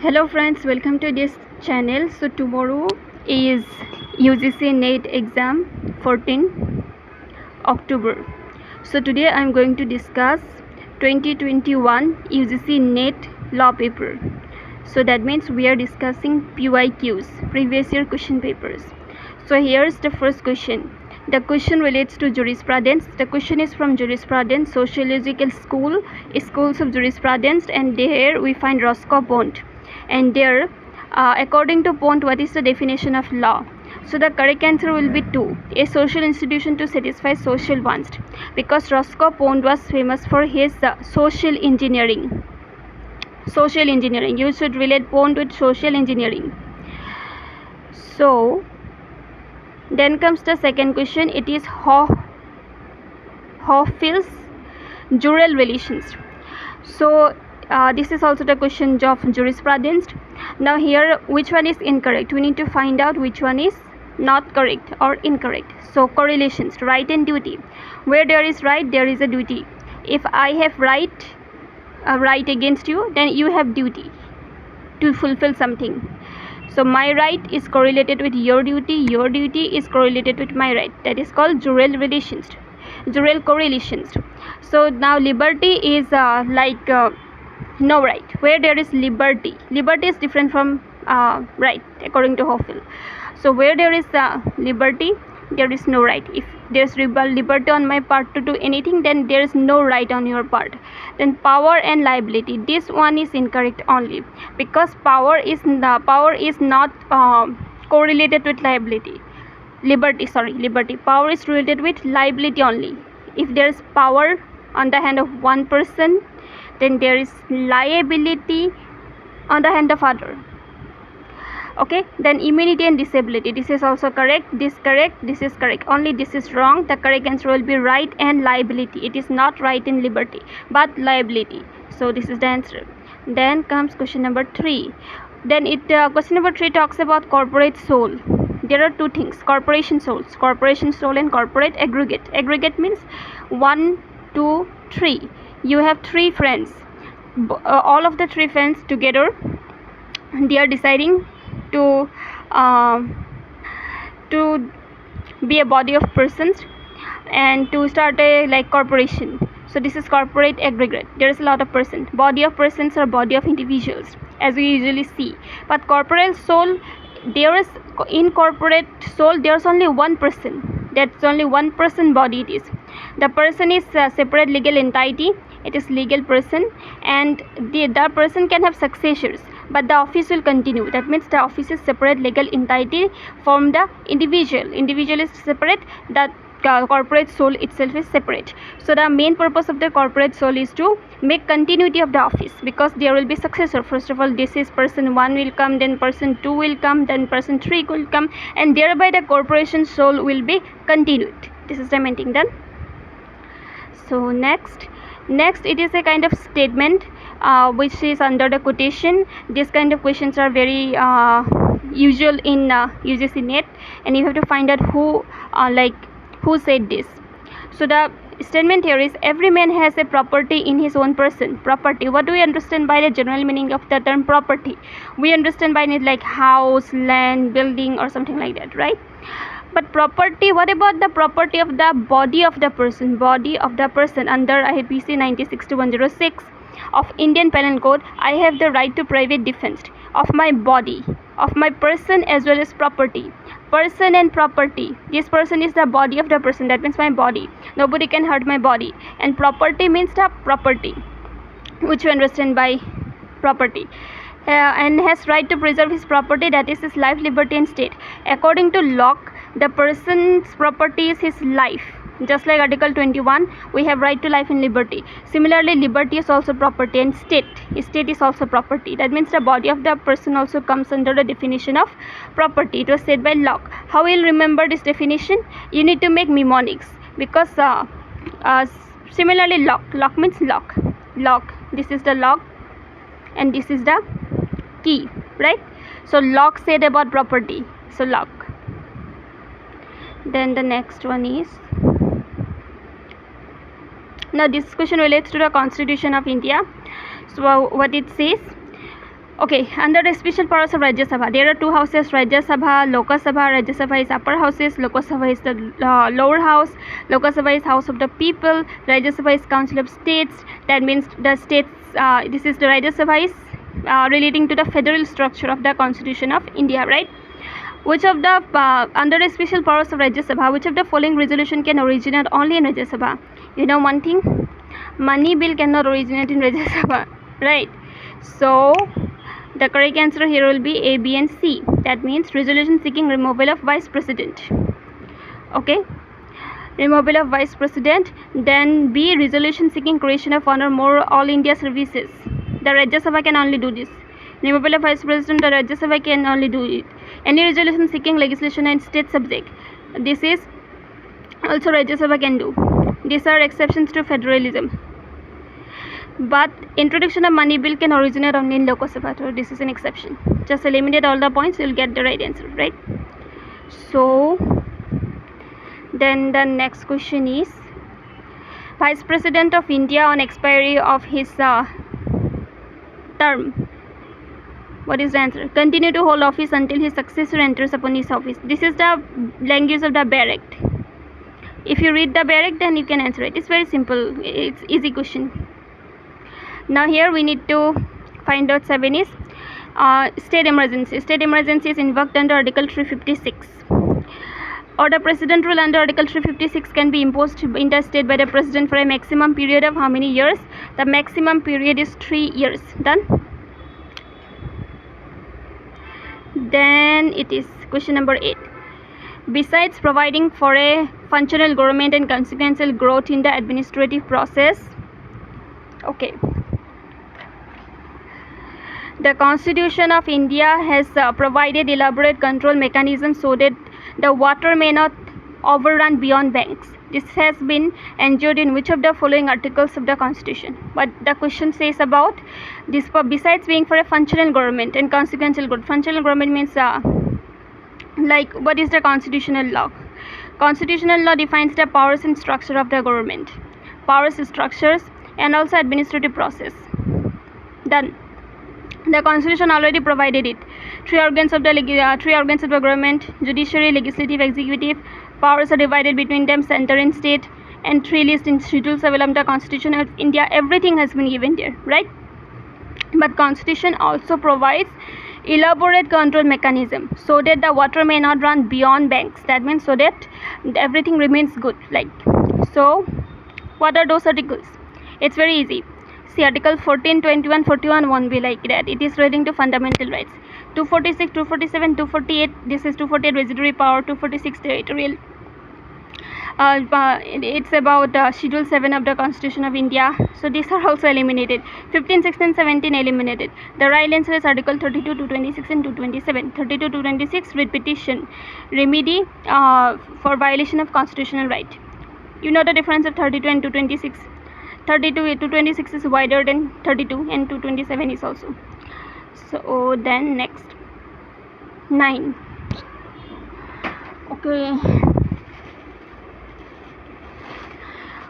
Hello friends, welcome to this channel. So tomorrow is UGC NET exam 14 October. So today I am going to discuss 2021 UGC NET law paper. So that means we are discussing PYQs, previous year question papers. So here's the first question. The question relates to jurisprudence. The question is from jurisprudence, sociological school, schools of jurisprudence, and there we find Roscoe Pont. And there, according to Pont, what is the definition of law? So the correct answer will be 2. A social institution to satisfy social wants. Because Roscoe Pont was famous for his social engineering. Social engineering. You should relate Pont with social engineering. So then comes the second question. It is Hoffield's jural relations. So this is also the question of jurisprudence. Now here, which one is incorrect? We need to find out which one is not correct or incorrect. So correlations, right and duty. Where there is right, there is a duty. If I have right against you, then you have duty to fulfill something. So my right is correlated with your duty is correlated with my right. That is called jural relations, jural correlations. So now liberty is no right. Where there is liberty is different from right, according to Hoffel. So where there is liberty, there is no right. If there's liberty on my part to do anything, then there is no right on your part. Then power and liability, this one is incorrect only, because power is not correlated with liberty. Power is related with liability only. If there is power on the hand of one person, then there is liability on the hand of other. Okay, then immunity and disability, this is also correct, this is correct, only this is wrong. The correct answer will be right and liability. It is not right in liberty but liability. So this is the answer. Then comes question number 3. Then question number 3 talks about corporate soul. There are two things: corporation soul and corporate aggregate. Aggregate means 1, 2, 3. You have 3 friends, all of the 3 friends together, they are deciding to be a body of persons and to start a corporation. So this is corporate aggregate. There is a lot of persons. Body of persons or body of individuals, as we usually see. But corporate soul, there is, in corporate soul, there's only one person. That's only one person body it is. The person is a separate legal entity. It is legal person, and the person can have successors, but the office will continue. That means the office is separate legal entity from the individual. Individual is separate, the corporate soul itself is separate. So the main purpose of the corporate soul is to make continuity of the office, because there will be successor. First of all, this is person 1 will come, then person 2 will come, then person 3 will come, and thereby the corporation soul will be continued. This is the main thing. Then so next it is a kind of statement which is under the quotation. This kind of questions are very usual in UGC NET, and you have to find out who said this. So the statement here is, every man has a property in his own person. Property, what do we understand by the general meaning of the term property? We understand by it like house, land, building, or something like that, right? But property, what about the property of the body of the person? Body of the person under IPC 96-106 of Indian Penal Code, I have the right to private defense of my body, of my person, as well as property. Person and property. This person is the body of the person. That means my body. Nobody can hurt my body. And property means the property, which we understand by property. And has right to preserve his property, that is his life, liberty, and state. According to Locke, the person's property is his life. Just like Article 21, we have right to life and liberty. Similarly, liberty is also property, and state is also property. That means the body of the person also comes under the definition of property. It was said by Locke. How will you remember this definition? You need to make mnemonics, because similarly lock means lock. This is the lock, and this is the key, right? So Locke said about property, so Locke. Then the next one is, now this question relates to the Constitution of India. So what it says, Okay, under the special powers of Rajya Sabha, there are two houses, Rajya Sabha, Lok Sabha. Rajya Sabha is upper houses, Lok Sabha is the lower house. Lok Sabha is House of the People, Rajya Sabha is Council of States. That means the states, this is the Rajya Sabha is relating to the federal structure of the Constitution of India, right? Which of the, under the special powers of Rajya Sabha, which of the following resolution can originate only in Rajya Sabha? You know one thing, money bill cannot originate in Rajya Sabha, right? So the correct answer here will be A, B and C. That means resolution seeking removal of Vice President. Okay, removal of Vice President. Then B, resolution seeking creation of one or more All India services. The Rajya Sabha can only do this. Removal of Vice President, the Rajya Sabha can only do it. Any resolution seeking legislation and state subject, this is also Rajya Sabha can do. These are exceptions to federalism. But introduction of money bill can originate only in Lok Sabha, so this is an exception. Just eliminate all the points, you'll get the right answer, right? So then the next question is, Vice President of India on expiry of his term, what is the answer? Continue to hold office until his successor enters upon his office. This is the language of the Bear Act. If you read the Bear Act, then you can answer it. It's very simple, it's easy question. Now here we need to find out 7 is state emergency. State emergency is invoked under Article 356. Or the President rule under Article 356 can be imposed in the state by the President for a maximum period of how many years? The maximum period is 3 years. Done? Then it is question number 8. Besides providing for a functional government and consequential growth in the administrative process, okay, the Constitution of India has provided elaborate control mechanisms so that the water may not overrun beyond banks. This has been ensured in which of the following articles of the Constitution? But the question says about this, besides being for a functional government and consequential growth. Functional government means like what is the constitutional law? Constitutional law defines the powers and structure of the government, powers, structures, and also administrative process. Done. The Constitution already provided it. Three organs of the government: judiciary, legislative, executive. Powers are divided between them, center and state, and 3 lists in Schedule 7 of the Constitution of India. Everything has been given there, right? But Constitution also provides elaborate control mechanism so that the water may not run beyond banks. That means so that everything remains good. Like so, what are those articles? It's very easy. See, Article 14, 21, 41 won't be like that. It is relating to fundamental rights. 246, 247, 248. This is 248 residuary power. 246 territorial. It's about Schedule 7 of the Constitution of India. So these are also eliminated. 15, 16, 17 eliminated. The right answer is Article 32, 226 and 227. 32, 226 repetition, remedy for violation of constitutional right. You know the difference of 32 and 226. 32, 226 is wider than 32 and 227 is also. So then next 9. Okay,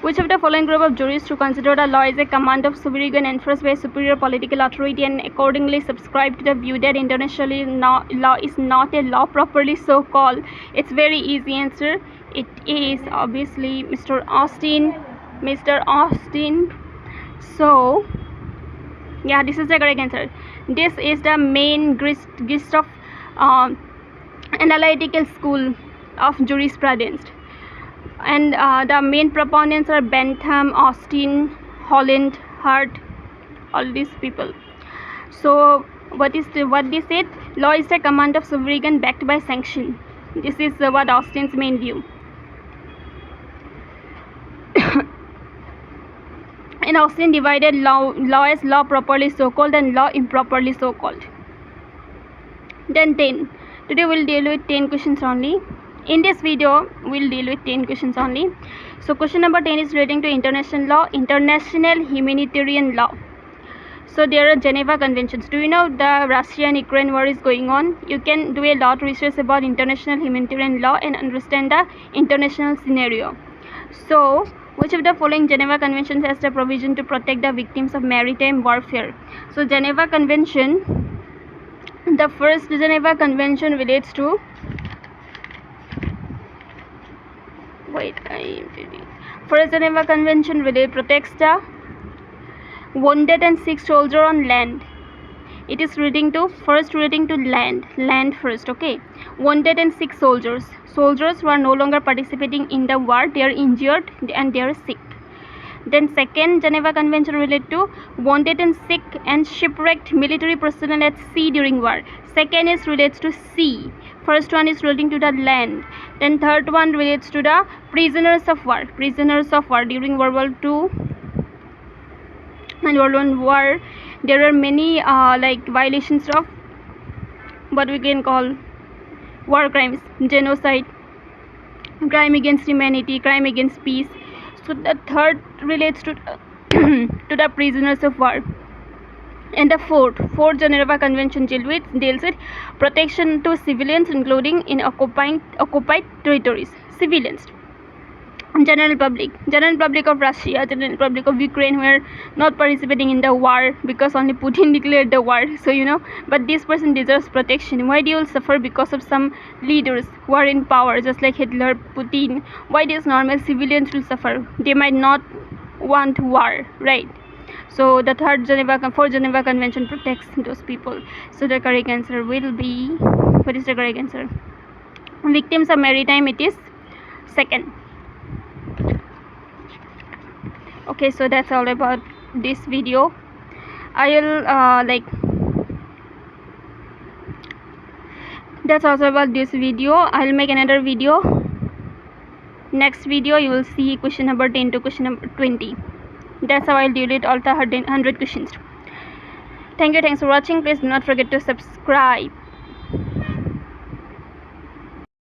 which of the following group of jurists who consider the law is a command of sovereign enforced by a superior political authority and accordingly subscribe to the view that international law is not a law properly so called? It's very easy answer. It is obviously Mr. Austin. So yeah, this is the correct answer. This is the main gist of analytical school of jurisprudence, and the main proponents are Bentham, Austin, Holland, Hart, all these people. So what they said? Law is the command of sovereign backed by sanction. This is what Austin's main view. And Austin divided law as law properly so called and law improperly so called. Then 10. Today we'll deal with 10 questions only. In this video we'll deal with 10 questions only. So question number 10 is relating to international law, international humanitarian law. So there are Geneva Conventions. Do you know the Russia and Ukraine war is going on? You can do a lot of research about international humanitarian law and understand the international scenario. So which of the following Geneva Conventions has the provision to protect the victims of maritime warfare? So Geneva Convention The first Geneva Convention relates to First Geneva Convention protects the wounded and sick soldier on land. It is relating to land first. Okay, wounded and sick soldiers who are no longer participating in the war, they are injured and they are sick. Then second Geneva Convention related to wounded and sick and shipwrecked military personnel at sea during war. Second is relates to sea. First one is relating to the land. Then third one relates to the prisoners of war during World War II and World War. There are many violations of what we can call war crimes, genocide, crime against humanity, crime against peace. So the third relates to to the prisoners of war. And the fourth Geneva Convention deals with protection to civilians, including in occupied territories. Civilians, general public of Russia, general public of Ukraine, who are not participating in the war because only Putin declared the war. So but this person deserves protection. Why do you suffer because of some leaders who are in power, just like Hitler, Putin? Why these normal civilians will suffer? They might not want war, right? So the fourth Geneva Convention protects those people. So the correct answer will be, what is the correct answer? Victims of maritime, it is second. Okay, so that's all about this video. That's also about this video. I'll make another video. Next video you will see question number 10 to question number 20. That's how I'll deal with all the 100 questions. Thanks for watching. Please do not forget to subscribe.